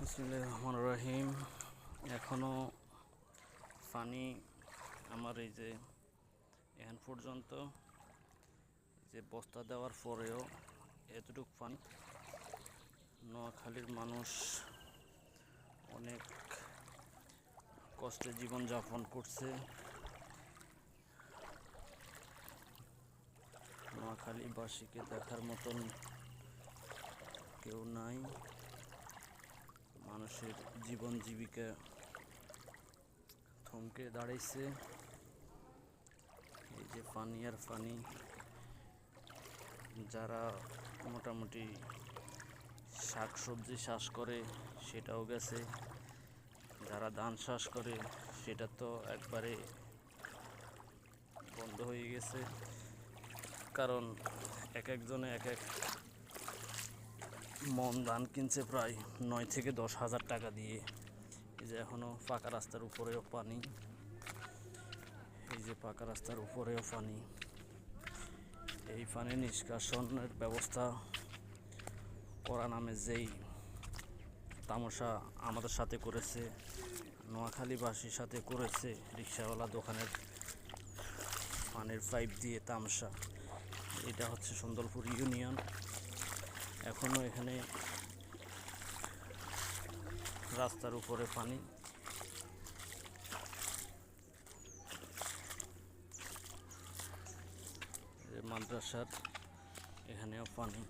বিসমিল্লাহির রহমানির রহিম। এখনও পানি আমার এই যে এখন পর্যন্ত যে বস্তা দেওয়ার পরেও এতটুকু পানি। নোয়াখালীর মানুষ অনেক কষ্টে জীবনযাপন করছে। নোয়াখালীবাসীকে দেখার মতন কেউ নাই। মানুষের জীবন জীবিকা থমকে দাঁড়াইছে। এই যে পানি আর পানি, যারা মোটামুটি শাক সবজি চাষ করে সেটাও গেছে, যারা ধান চাষ করে সেটা তো একবারে বন্ধ হয়ে গেছে। কারণ এক একজনে এক এক মন ধান কিনছে প্রায় 9 থেকে 10,000 টাকা দিয়ে। এই যে এখনও পাকা রাস্তার উপরেও পানি, এই যে পাকা রাস্তার উপরেও পানি। এই পানি নিষ্কাশনের ব্যবস্থা করা নামে যেই তামাশা আমাদের সাথে করেছে, নোয়াখালীবাসীর সাথে করেছে, রিক্সাওয়ালা দোকানের পানির পাইপ দিয়ে তামাশা। এটা হচ্ছে সুন্দরপুর ইউনিয়ন। এখনও এখানে রাস্তার উপরে পানি। মাদ্রাসার এখানেও পানি।